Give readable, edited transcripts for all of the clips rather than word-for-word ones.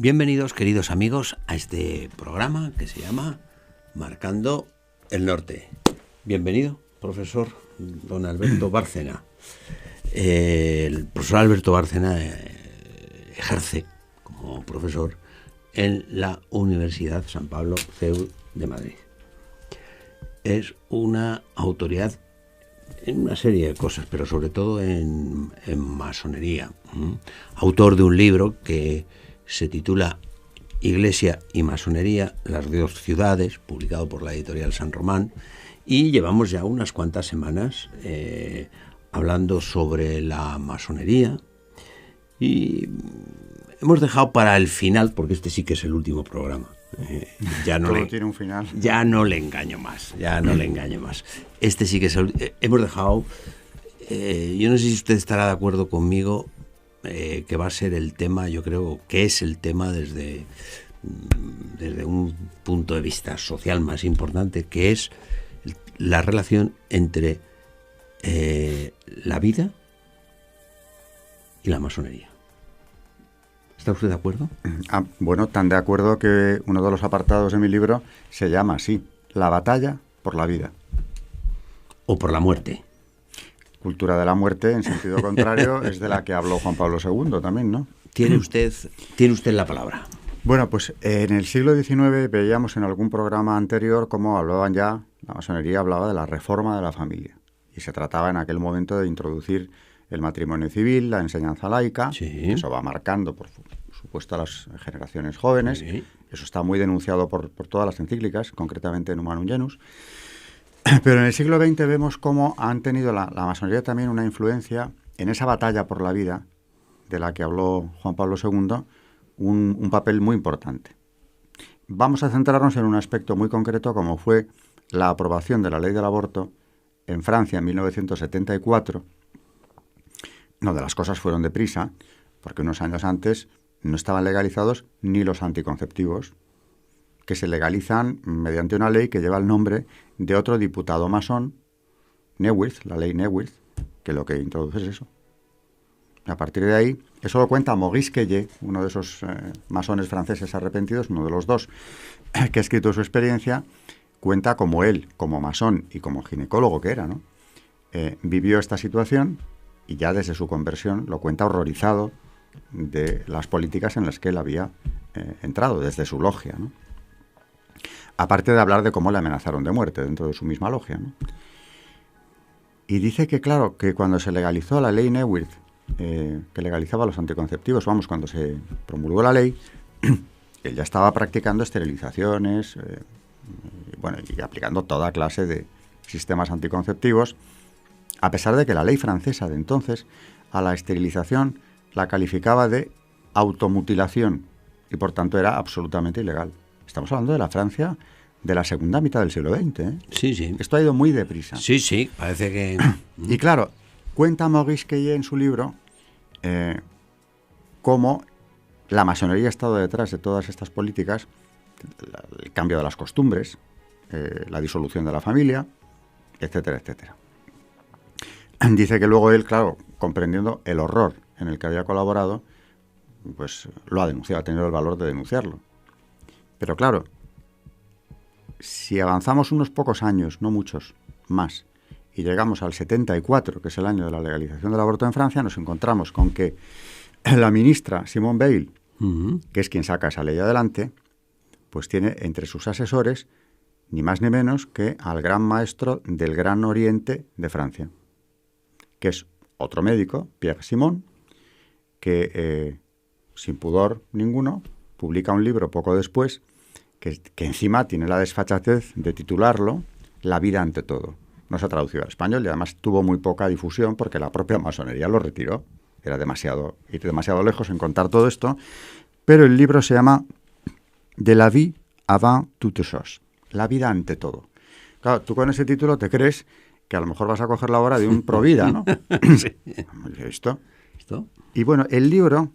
Bienvenidos, queridos amigos, a este programa que se llama Marcando el Norte. Bienvenido, profesor don Alberto Bárcena. El profesor Alberto Bárcena ejerce como profesor en la Universidad San Pablo CEU de Madrid. Es una autoridad en una serie de cosas, pero sobre todo en masonería. Autor de un libro que se titula Iglesia y Masonería, las dos ciudades, publicado por la editorial San Román, y llevamos ya unas cuantas semanas hablando sobre la masonería, y hemos dejado para el final, porque este sí que es el último programa. Todo tiene un final. Ya no le engaño más. Este sí que es hemos dejado, yo no sé si usted estará de acuerdo conmigo, que va a ser el tema, yo creo que es el tema desde un punto de vista social más importante, que es la relación entre la vida y la masonería. ¿Está usted de acuerdo? Bueno, tan de acuerdo que uno de los apartados de mi libro se llama así: La batalla por la vida. O por la muerte. Cultura de la muerte, en sentido contrario, es de la que habló Juan Pablo II también, ¿no? Tiene usted la palabra. Bueno, pues en el siglo XIX veíamos en algún programa anterior cómo hablaban ya, la masonería hablaba de la reforma de la familia. Y se trataba en aquel momento de introducir el matrimonio civil, la enseñanza laica. Sí. Eso va marcando, por supuesto, a las generaciones jóvenes. Sí. Eso está muy denunciado por todas las encíclicas, concretamente en Humanum Genus. Pero en el siglo XX vemos cómo han tenido la masonería también una influencia en esa batalla por la vida de la que habló Juan Pablo II, un papel muy importante. Vamos a centrarnos en un aspecto muy concreto, como fue la aprobación de la ley del aborto en Francia en 1974. No, de las cosas fueron deprisa, porque unos años antes no estaban legalizados ni los anticonceptivos, que se legalizan mediante una ley que lleva el nombre de otro diputado masón, Neuwirth, la ley Neuwirth, que lo que introduce es eso. A partir de ahí, eso lo cuenta Maurice Queye, uno de esos masones franceses arrepentidos, uno de los dos, que ha escrito su experiencia, cuenta cómo él, como masón y como ginecólogo que era, ¿no? Vivió esta situación y ya desde su conversión lo cuenta horrorizado de las políticas en las que él había entrado, desde su logia, ¿no? Aparte de hablar de cómo le amenazaron de muerte dentro de su misma logia, ¿no? Y dice que, claro, que cuando se legalizó la ley Neuwirth, que legalizaba los anticonceptivos, cuando se promulgó la ley, él ya estaba practicando esterilizaciones, y aplicando toda clase de sistemas anticonceptivos, a pesar de que la ley francesa de entonces a la esterilización la calificaba de automutilación y por tanto era absolutamente ilegal. Estamos hablando de la Francia de la segunda mitad del siglo XX, ¿eh? Sí, sí. Esto ha ido muy deprisa. Sí, parece que... Y claro, cuenta Maurice Queye en su libro cómo la masonería ha estado detrás de todas estas políticas, el cambio de las costumbres, la disolución de la familia, etcétera, etcétera. Dice que luego él, claro, comprendiendo el horror en el que había colaborado, pues lo ha denunciado, ha tenido el valor de denunciarlo. Pero claro, si avanzamos unos pocos años, no muchos, más, y llegamos al 74, que es el año de la legalización del aborto en Francia, nos encontramos con que la ministra Simone Veil, que es quien saca esa ley adelante, pues tiene entre sus asesores ni más ni menos que al gran maestro del Gran Oriente de Francia, que es otro médico, Pierre Simon, que sin pudor ninguno publica un libro poco después que encima tiene la desfachatez de titularlo La vida ante todo. No se ha traducido al español y además tuvo muy poca difusión porque la propia masonería lo retiró. Era ir demasiado lejos en contar todo esto. Pero el libro se llama De la vie avant toute chose. La vida ante todo. Claro, tú con ese título te crees que a lo mejor vas a coger la obra de un provida, ¿no? Sí. ¿Esto? Y bueno, el libro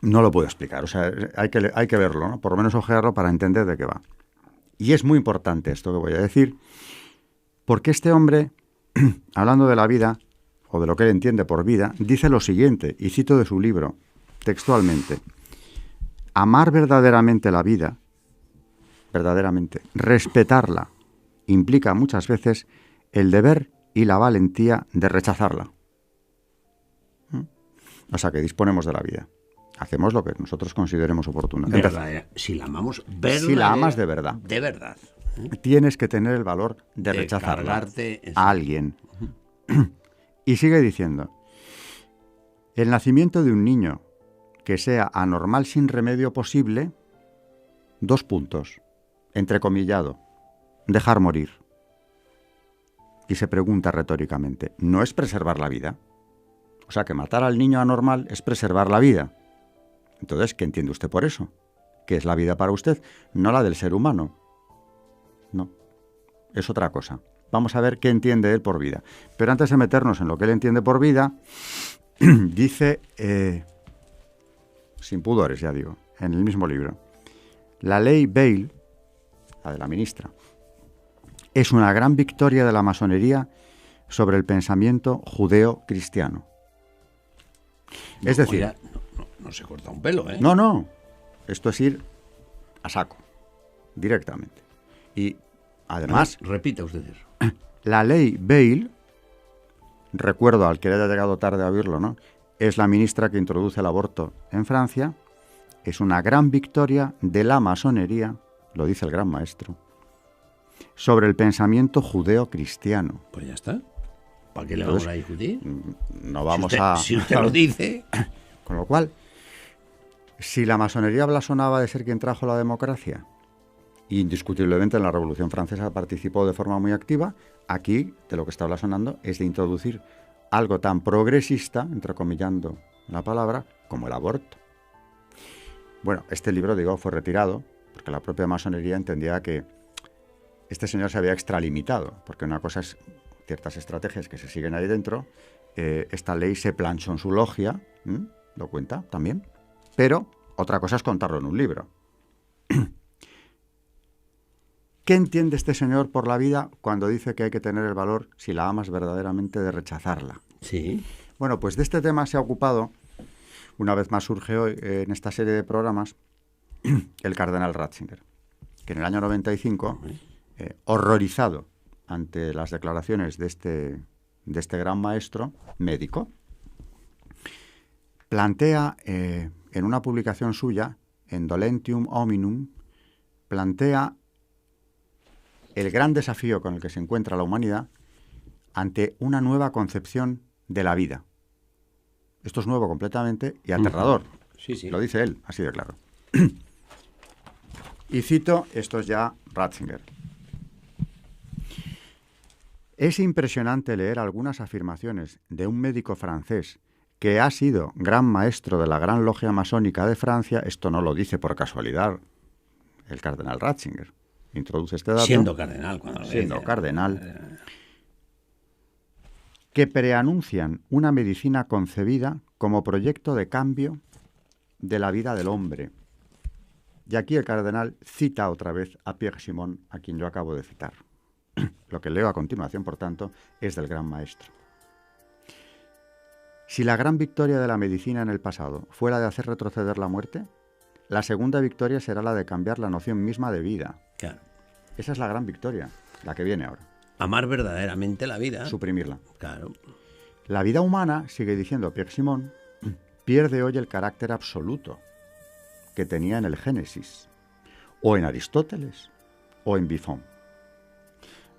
no lo puedo explicar, o sea, hay que verlo, ¿no? Por lo menos ojearlo para entender de qué va. Y es muy importante esto que voy a decir, porque este hombre, hablando de la vida, o de lo que él entiende por vida, dice lo siguiente, y cito de su libro, textualmente: amar verdaderamente la vida, verdaderamente, respetarla, implica muchas veces el deber y la valentía de rechazarla. O sea, que disponemos de la vida. Hacemos lo que nosotros consideremos oportuno. Si la amamos verdadera, si la amas de verdad. De verdad. Tienes que tener el valor de rechazarla a alguien. Y sigue diciendo, el nacimiento de un niño que sea anormal sin remedio posible, 2 puntos, entrecomillado, dejar morir. Y se pregunta retóricamente, ¿no es preservar la vida? O sea, que matar al niño anormal es preservar la vida. Entonces, ¿qué entiende usted por eso? ¿Qué es la vida para usted? No la del ser humano. No, es otra cosa. Vamos a ver qué entiende él por vida. Pero antes de meternos en lo que él entiende por vida, dice, sin pudores ya digo, en el mismo libro, la ley Bale, la de la ministra, es una gran victoria de la masonería sobre el pensamiento judeo-cristiano. Es decir... Oiga, no se corta un pelo, ¿eh? No. Esto es ir a saco, directamente. Y además... Repita usted eso. La ley Bale, recuerdo al que le haya llegado tarde a oírlo, ¿no? Es la ministra que introduce el aborto en Francia. Es una gran victoria de la masonería, lo dice el gran maestro, sobre el pensamiento judeo-cristiano. Pues ya está. ¿Para qué le vamos a discutir? No vamos si usted lo dice. Con lo cual, si la masonería blasonaba de ser quien trajo la democracia, indiscutiblemente en la Revolución Francesa participó de forma muy activa, aquí de lo que está blasonando es de introducir algo tan progresista, entrecomillando la palabra, como el aborto. Bueno, este libro, digo, fue retirado porque la propia masonería entendía que este señor se había extralimitado, porque una cosa es ciertas estrategias que se siguen ahí dentro, esta ley se planchó en su logia, lo cuenta también, pero otra cosa es contarlo en un libro. ¿Qué entiende este señor por la vida cuando dice que hay que tener el valor, si la amas verdaderamente, de rechazarla? Sí. Bueno, pues de este tema se ha ocupado, una vez más surge hoy en esta serie de programas, el cardenal Ratzinger, que en el año 95, horrorizado ante las declaraciones de este gran maestro médico, plantea en una publicación suya, en Dolentium Hominum, plantea el gran desafío con el que se encuentra la humanidad ante una nueva concepción de la vida. Esto es nuevo completamente y aterrador. Sí, sí. Lo dice él, así de claro. Y cito, esto es ya Ratzinger. Es impresionante leer algunas afirmaciones de un médico francés que ha sido gran maestro de la Gran Logia Masónica de Francia. Esto no lo dice por casualidad el cardenal Ratzinger. Introduce este dato. Siendo cardenal. Cardenal. Que preanuncian una medicina concebida como proyecto de cambio de la vida del hombre. Y aquí el cardenal cita otra vez a Pierre Simon, a quien yo acabo de citar. Lo que leo a continuación, por tanto, es del gran maestro. Si la gran victoria de la medicina en el pasado fue la de hacer retroceder la muerte, la segunda victoria será la de cambiar la noción misma de vida. Claro. Esa es la gran victoria, la que viene ahora. Amar verdaderamente la vida. Suprimirla. Claro. La vida humana, sigue diciendo Pierre Simon, pierde hoy el carácter absoluto que tenía en el Génesis, o en Aristóteles, o en Buffon,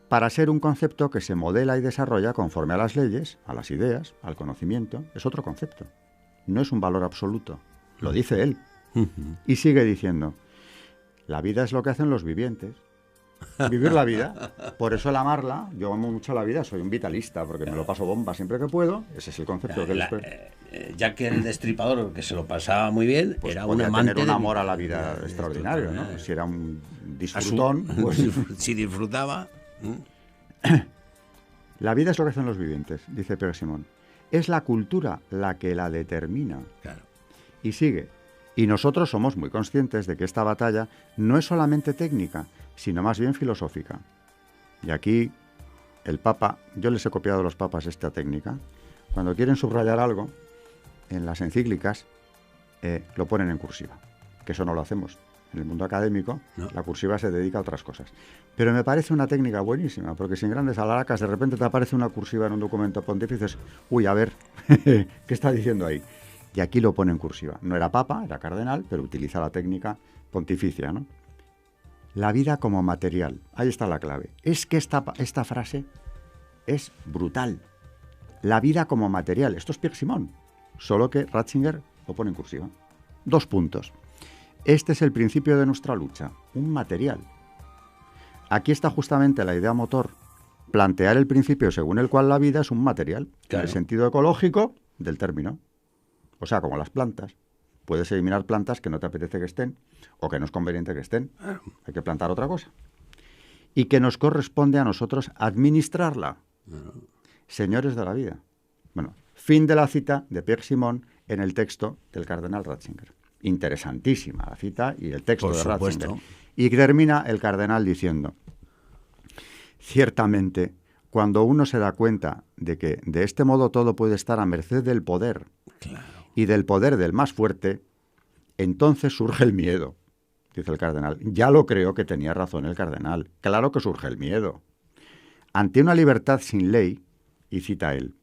para ser un concepto que se modela y desarrolla conforme a las leyes, a las ideas, al conocimiento. Es otro concepto. No es un valor absoluto. Lo dice él. Y sigue diciendo, la vida es lo que hacen los vivientes. Vivir la vida. Por eso el amarla, yo amo mucho la vida, soy un vitalista, porque me lo paso bomba siempre que puedo. Ese es el concepto que él ya que el Destripador, que se lo pasaba muy bien, pues era un amante tener un amor a la vida extraordinario, ¿no? Si era un disfrutón, pues... si disfrutaba... La vida es lo que hacen los vivientes, dice Pierre Simon. Es la cultura la que la determina. Claro. Y sigue. Y nosotros somos muy conscientes de que esta batalla no es solamente técnica, sino más bien filosófica. Y aquí el Papa, yo les he copiado a los papas esta técnica. Cuando quieren subrayar algo, en las encíclicas lo ponen en cursiva. que eso no lo hacemos. En el mundo académico, No. la cursiva se dedica a otras cosas. Pero me parece una técnica buenísima, porque sin grandes alharacas de repente te aparece una cursiva en un documento pontificio y dices, uy, a ver, ¿qué está diciendo ahí? Y aquí lo pone en cursiva. No era papa, era cardenal, pero utiliza la técnica pontificia, ¿no? La vida como material. Ahí está la clave. Es que esta frase es brutal. La vida como material. Esto es Pierre Simon, solo que Ratzinger lo pone en cursiva. 2 puntos. Este es el principio de nuestra lucha, un material. Aquí está justamente la idea motor, plantear el principio según el cual la vida es un material, Claro. en el sentido ecológico del término. O sea, como las plantas. Puedes eliminar plantas que no te apetece que estén o que no es conveniente que estén. Hay que plantar otra cosa. Y que nos corresponde a nosotros administrarla. Señores de la vida. Bueno, fin de la cita de Pierre Simon en el texto del cardenal Ratzinger. Interesantísima la cita y el texto Por de supuesto. Ratzinger. Y termina el cardenal diciendo, ciertamente, cuando uno se da cuenta de que de este modo todo puede estar a merced del poder y del poder del más fuerte, entonces surge el miedo, dice el cardenal. Ya lo creo que tenía razón el cardenal. Claro que surge el miedo. Ante una libertad sin ley, y cita él,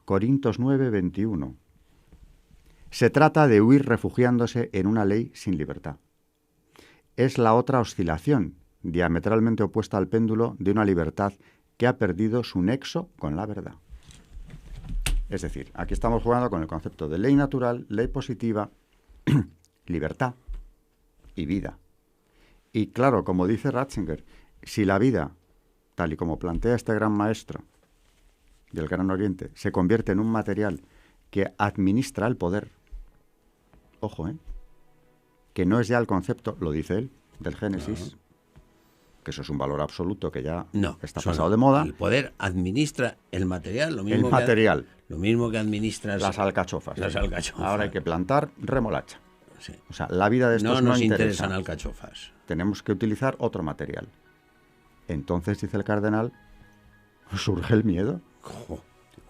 Corintios 9, 21, se trata de huir refugiándose en una ley sin libertad. Es la otra oscilación, diametralmente opuesta al péndulo de una libertad que ha perdido su nexo con la verdad. Es decir, aquí estamos jugando con el concepto de ley natural, ley positiva, libertad y vida. Y claro, como dice Ratzinger, si la vida, tal y como plantea este gran maestro del Gran Oriente, se convierte en un material que administra el poder, ojo, que no es ya el concepto, lo dice él, del Génesis, que eso es un valor absoluto que ya está pasado de moda. El poder administra el material, lo mismo El material. Lo mismo que administras las alcachofas. Las alcachofas. Ahora hay que plantar remolacha. Sí. O sea, la vida de estos no no nos interesa. interesan alcachofas. Tenemos que utilizar otro material. Entonces, dice el cardenal, surge el miedo.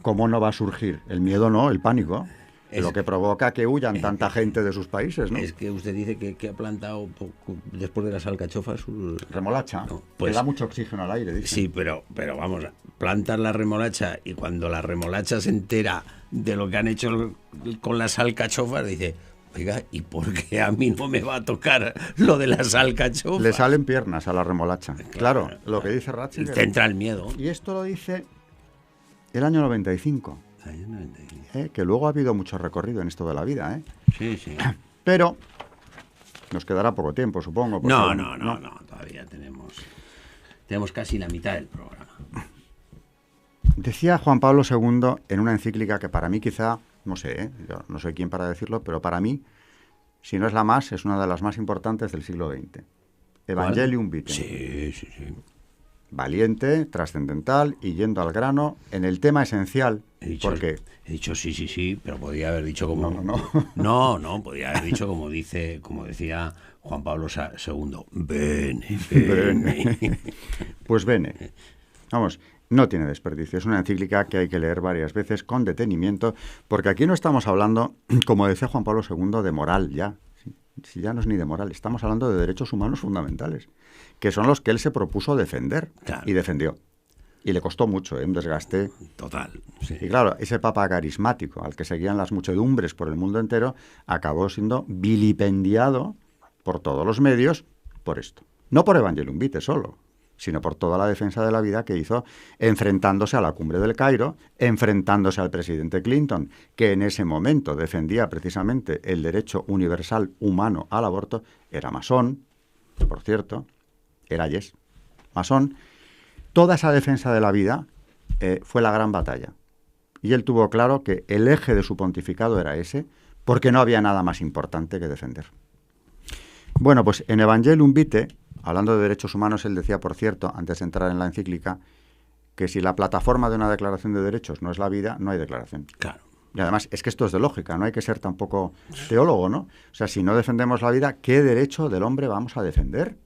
¿Cómo no va a surgir? El miedo no, el pánico. Lo que provoca que huyan tanta gente de sus países, ¿no? Es que usted dice que ha plantado después de las alcachofas remolacha. No, pues, que da mucho oxígeno al aire, dice. Sí, pero vamos, plantas la remolacha y cuando la remolacha se entera de lo que han hecho con las alcachofas, dice, oiga, ¿y por qué a mí no me va a tocar lo de las alcachofas? Le salen piernas a la remolacha. Claro, lo que dice Ratzinger. Te entra el miedo. Y esto lo dice el año 95. Que luego ha habido mucho recorrido en esto de la vida, Sí, sí. Pero nos quedará poco tiempo, supongo. No, todavía tenemos casi la mitad del programa. Decía Juan Pablo II en una encíclica que para mí quizá, no sé, yo no soy quien para decirlo, pero para mí, si no es la más, es una de las más importantes del siglo XX. Evangelium Vitae. Sí. Valiente, trascendental y yendo al grano en el tema esencial. He dicho sí, pero podría haber dicho como... No, podría haber dicho como decía Juan Pablo II. Bene. Pues bene. Vamos, no tiene desperdicio. Es una encíclica que hay que leer varias veces con detenimiento, porque aquí no estamos hablando, como decía Juan Pablo II, de moral ya. Si ya no es ni de moral, estamos hablando de derechos humanos fundamentales, que son los que él se propuso defender, claro. Y defendió. Y le costó mucho, un desgaste. Total. Sí. Y claro, ese papa carismático al que seguían las muchedumbres por el mundo entero, acabó siendo vilipendiado por todos los medios por esto. No por Evangelium Vitae solo, sino por toda la defensa de la vida que hizo enfrentándose a la cumbre del Cairo, enfrentándose al presidente Clinton, que en ese momento defendía precisamente el derecho universal humano al aborto, era masón, por cierto, era masón. Toda esa defensa de la vida fue la gran batalla. Y él tuvo claro que el eje de su pontificado era ese, porque no había nada más importante que defender. Bueno, pues en Evangelium Vitae, hablando de derechos humanos, él decía, por cierto, antes de entrar en la encíclica, que si la plataforma de una declaración de derechos no es la vida, no hay declaración. Claro. Y además, es que esto es de lógica, no hay que ser tampoco teólogo, ¿no? O sea, si no defendemos la vida, ¿qué derecho del hombre vamos a defender?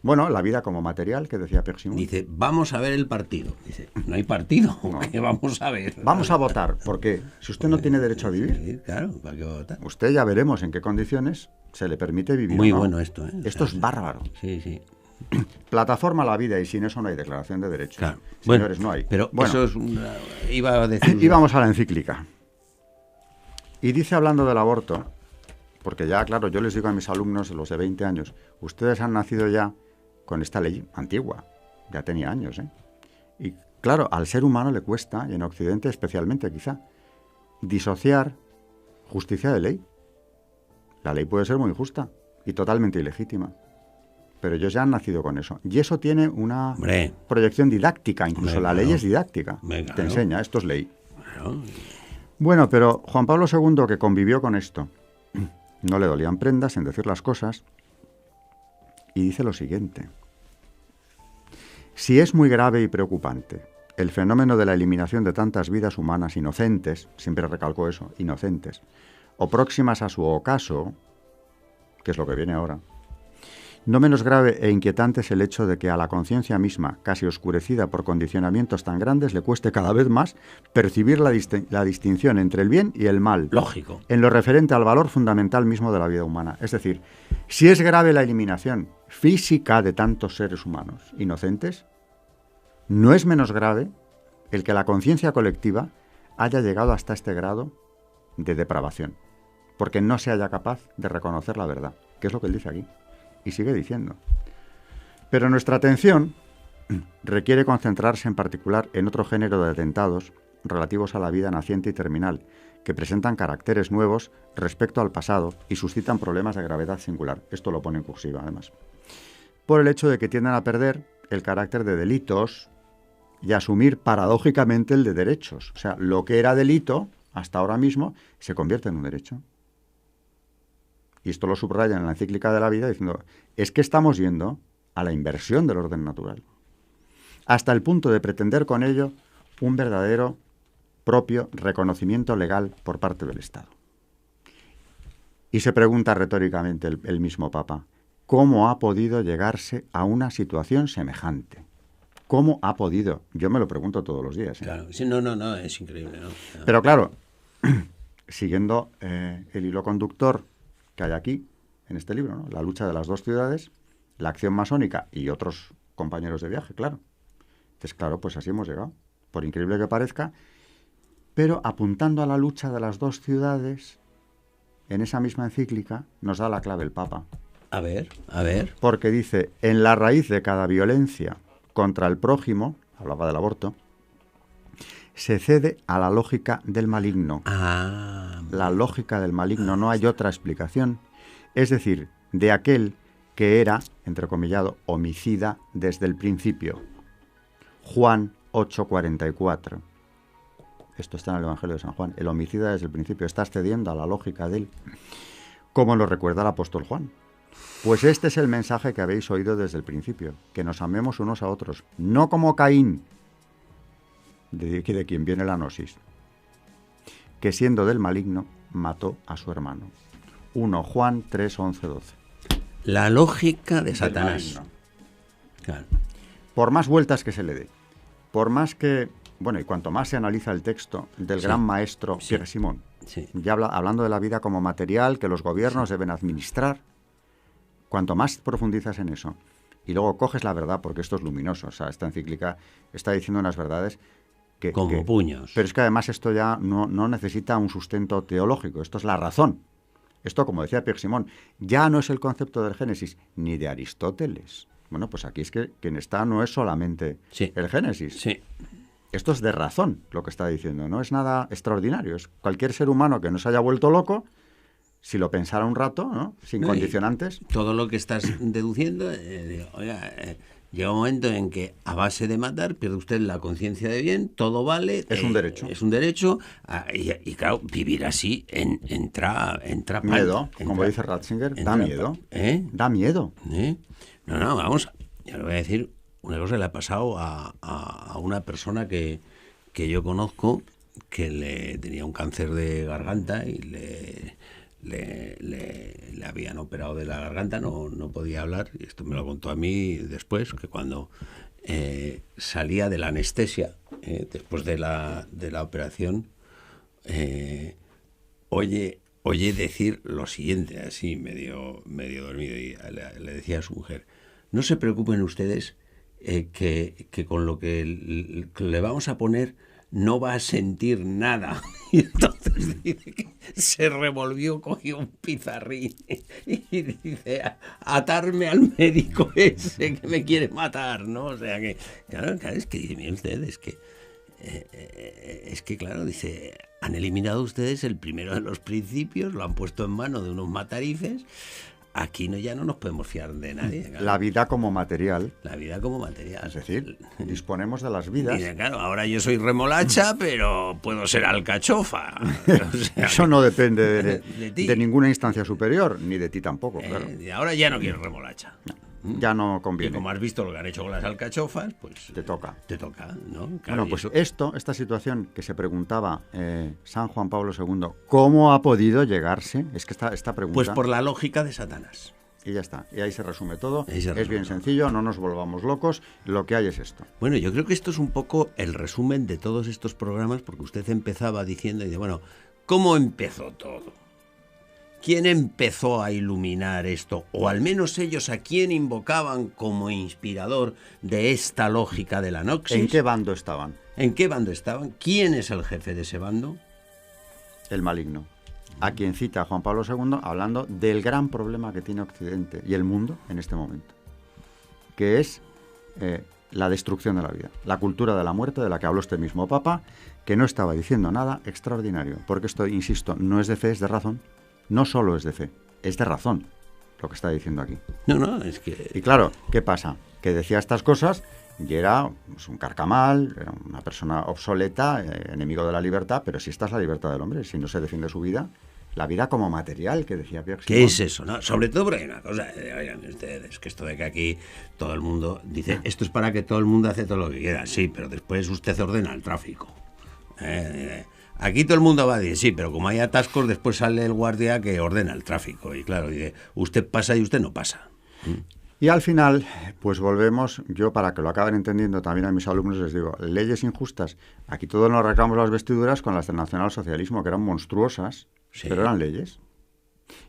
Bueno, la vida como material, que decía Pierre Simon. Dice, vamos a ver el partido. Dice, no hay partido, no. ¿Qué vamos a ver? Vamos a votar, porque si usted no tiene derecho a vivir, sí, claro, ¿para qué votar? Usted ya veremos en qué condiciones, se le permite vivir. Muy o no. bueno esto, ¿eh? Esto es bárbaro. Sí, sí. Plataforma a la vida, y sin eso no hay declaración de derechos. Claro. Señores, Bueno, no hay. Pero bueno, eso es iba a decir... y vamos a la encíclica. Y dice, hablando del aborto, porque ya, claro, yo les digo a mis alumnos, los de 20 años, ustedes han nacido ya con esta ley antigua, ya tenía años, ¿eh? Y claro, al ser humano le cuesta, y en Occidente especialmente quizá, disociar justicia de ley. La ley puede ser muy justa y totalmente ilegítima, pero ellos ya han nacido con eso. Y eso tiene una proyección didáctica, incluso la ley es didáctica. Te enseña, esto es ley. Bueno, pero Juan Pablo II, que convivió con esto, no le dolían prendas en decir las cosas, y dice lo siguiente: si es muy grave y preocupante el fenómeno de la eliminación de tantas vidas humanas inocentes, siempre recalcó eso, inocentes, o próximas a su ocaso, que es lo que viene ahora, no menos grave e inquietante es el hecho de que a la conciencia misma, casi oscurecida por condicionamientos tan grandes, le cueste cada vez más percibir la distinción entre el bien y el mal. Lógico. En lo referente al valor fundamental mismo de la vida humana. Es decir, si es grave la eliminación física de tantos seres humanos inocentes, no es menos grave el que la conciencia colectiva haya llegado hasta este grado de depravación, porque no se haya capaz de reconocer la verdad, que es lo que él dice aquí. Y sigue diciendo: pero nuestra atención requiere concentrarse en particular en otro género de atentados relativos a la vida naciente y terminal, que presentan caracteres nuevos respecto al pasado y suscitan problemas de gravedad singular. Esto lo pone en cursiva, además. Por el hecho de que tienden a perder el carácter de delitos y asumir paradójicamente el de derechos. O sea, lo que era delito hasta ahora mismo se convierte en un derecho. Y esto lo subraya en la encíclica de la vida diciendo, es que estamos yendo a la inversión del orden natural, hasta el punto de pretender con ello un verdadero propio reconocimiento legal por parte del Estado. Y se pregunta retóricamente el mismo Papa, ¿cómo ha podido llegarse a una situación semejante? ¿Cómo ha podido? Yo me lo pregunto todos los días. Claro, sí, no, es increíble. No. Pero claro, siguiendo el hilo conductor que hay aquí, en este libro, ¿no? La lucha de las dos ciudades, la acción masónica y otros compañeros de viaje, claro. Entonces, claro, pues así hemos llegado, por increíble que parezca, pero apuntando a la lucha de las dos ciudades, en esa misma encíclica nos da la clave el Papa. A ver. Porque dice, en la raíz de cada violencia contra el prójimo, hablaba del aborto, se cede a la lógica del maligno. La lógica del maligno, no hay otra explicación. Es decir, de aquel que era, entrecomillado, homicida desde el principio. Juan 8:44. Esto está en el Evangelio de San Juan. El homicida desde el principio está cediendo a la lógica de él, como lo recuerda el apóstol Juan. Pues este es el mensaje que habéis oído desde el principio, que nos amemos unos a otros, no como Caín, de quien viene la gnosis, que siendo del maligno, mató a su hermano. 1 Juan 3:11-12. La lógica de Satanás. Claro. Por más vueltas que se le dé, por más que... Bueno, y cuanto más se analiza el texto del gran maestro Pierre Simon, ya hablando de la vida como material que los gobiernos deben administrar, cuanto más profundizas en eso, y luego coges la verdad, porque esto es luminoso, o sea, esta encíclica está diciendo unas verdades como puños. Pero es que además esto ya no necesita un sustento teológico, esto es la razón. Esto, como decía Pierre Simon, ya no es el concepto del Génesis, ni de Aristóteles. Bueno, pues aquí es que quien está no es solamente el Génesis. Sí. Esto es de razón lo que está diciendo, no es nada extraordinario. Es cualquier ser humano que no se haya vuelto loco, si lo pensara un rato, ¿no? Sin condicionantes. Todo lo que estás deduciendo, llega un momento en que a base de matar pierde usted la conciencia de bien, todo vale. Es un derecho. Es un derecho. Y claro, vivir así entra miedo, como dice Ratzinger, da miedo. Da miedo. No, vamos, ya le voy a decir, una cosa le ha pasado a una persona que yo conozco que le tenía un cáncer de garganta y le habían operado de la garganta, no podía hablar, y esto me lo contó a mí después, que cuando salía de la anestesia, después de la operación, oye oye decir lo siguiente, así medio dormido, y le decía a su mujer: no se preocupen ustedes, que con lo que le vamos a poner no va a sentir nada. Y entonces dice que se revolvió, cogió un pizarrín y dice: atarme al médico ese que me quiere matar, ¿no? O sea que, claro, es que, dime usted, es que claro, dice, han eliminado ustedes el primero de los principios, lo han puesto en manos de unos matarifes. Aquí ya no nos podemos fiar de nadie. Claro. La vida como material. La vida como material. Es decir, disponemos de las vidas. Dice, claro, ahora yo soy remolacha, pero puedo ser alcachofa. O sea, eso no depende de ninguna instancia superior, ni de ti tampoco, claro. Ahora ya no quiero remolacha. Ya no conviene. Y como has visto lo que han hecho con las alcachofas, pues... Te toca. Te toca, ¿no? Claro, bueno, pues esta situación que se preguntaba San Juan Pablo II, ¿cómo ha podido llegarse? Es que esta pregunta... Pues por la lógica de Satanás. Y ya está. Y ahí se resume todo. Es bien sencillo, no nos volvamos locos. Lo que hay es esto. Bueno, yo creo que esto es un poco el resumen de todos estos programas, porque usted empezaba diciendo, y dice, bueno, ¿cómo empezó todo? ¿Quién empezó a iluminar esto? O al menos ellos, ¿a quién invocaban como inspirador de esta lógica de la noxis? ¿En qué bando estaban? ¿En qué bando estaban? ¿Quién es el jefe de ese bando? El maligno. A quien cita Juan Pablo II hablando del gran problema que tiene Occidente y el mundo en este momento, que es la destrucción de la vida, la cultura de la muerte de la que habló este mismo Papa, que no estaba diciendo nada extraordinario, porque esto, insisto, no es de fe, es de razón. No solo es de fe, es de razón lo que está diciendo aquí. No, es que... Y claro, ¿qué pasa? Que decía estas cosas y era pues, un carcamal, era una persona obsoleta, enemigo de la libertad, pero si esta es la libertad del hombre, si no se defiende su vida, la vida como material, que decía Pierre Simon. ¿Qué es eso? ¿No? Sobre todo porque hay una cosa, oigan ustedes, que esto de que aquí todo el mundo dice, esto es para que todo el mundo hace todo lo que quiera, sí, pero después usted ordena el tráfico. Aquí todo el mundo va a decir, sí, pero como hay atascos, después sale el guardia que ordena el tráfico. Y claro, dice, usted pasa y usted no pasa. Y al final, pues volvemos, yo para que lo acaben entendiendo también a mis alumnos les digo, leyes injustas. Aquí todos nos arrancamos las vestiduras con las del nacionalsocialismo, que eran monstruosas, sí, pero eran leyes.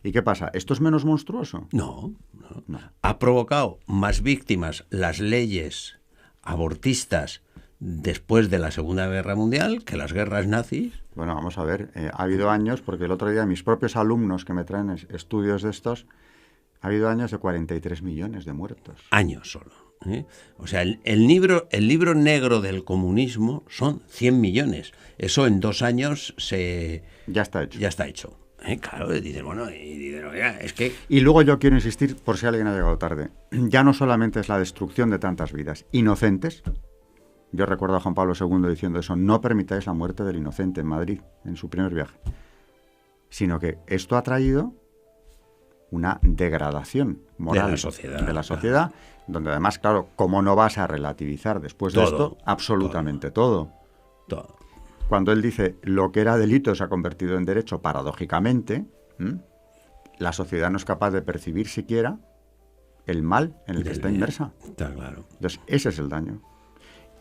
¿Y qué pasa? ¿Esto es menos monstruoso? No. Ha provocado más víctimas las leyes abortistas después de la Segunda Guerra Mundial que las guerras nazis. Bueno, vamos a ver, ha habido años, porque el otro día mis propios alumnos que me traen estudios de estos, ha habido años de 43 millones de muertos. Años solo. O sea, el libro negro del comunismo son 100 millones. Eso en 2 años ya está hecho. Claro, dicen, bueno, es que... Y luego yo quiero insistir, por si alguien ha llegado tarde, ya no solamente es la destrucción de tantas vidas inocentes. Yo recuerdo a Juan Pablo II diciendo eso, no permitáis la muerte del inocente en Madrid, en su primer viaje. Sino que esto ha traído una degradación moral de la sociedad, donde además, claro, ¿cómo no vas a relativizar después de esto? Absolutamente todo. Cuando él dice, lo que era delito se ha convertido en derecho, paradójicamente, la sociedad no es capaz de percibir siquiera el mal en el que está inmersa. Está claro. Entonces, ese es el daño.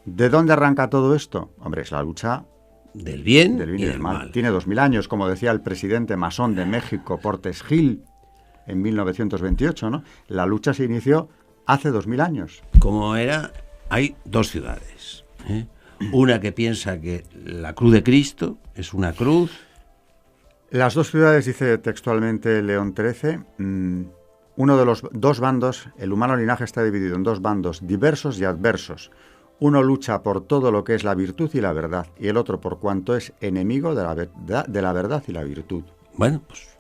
¿De dónde arranca todo esto? Hombre, es la lucha del bien y del mal. Tiene 2000 años, como decía el presidente masón de México, Portes Gil, en 1928, ¿no? La lucha se inició hace 2000 años. Como era, hay 2 ciudades. Una que piensa que la cruz de Cristo es una cruz. Las 2 ciudades, dice textualmente León XIII, uno de los 2 bandos, el humano linaje está dividido en 2 bandos diversos y adversos. Uno lucha por todo lo que es la virtud y la verdad, y el otro por cuanto es enemigo de la verdad y la virtud. Bueno, pues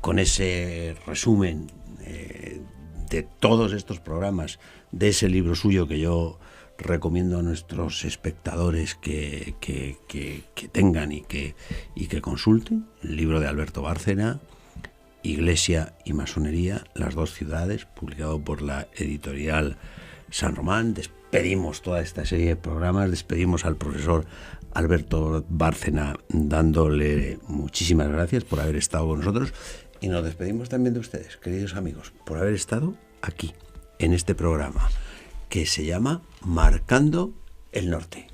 con ese resumen de todos estos programas, de ese libro suyo que yo recomiendo a nuestros espectadores que tengan y que consulten, el libro de Alberto Bárcena, Iglesia y Masonería, las 2 ciudades, publicado por la editorial San Román. Despedimos toda esta serie de programas, despedimos al profesor Alberto Bárcena dándole muchísimas gracias por haber estado con nosotros, y nos despedimos también de ustedes, queridos amigos, por haber estado aquí, en este programa, que se llama Marcando el Norte.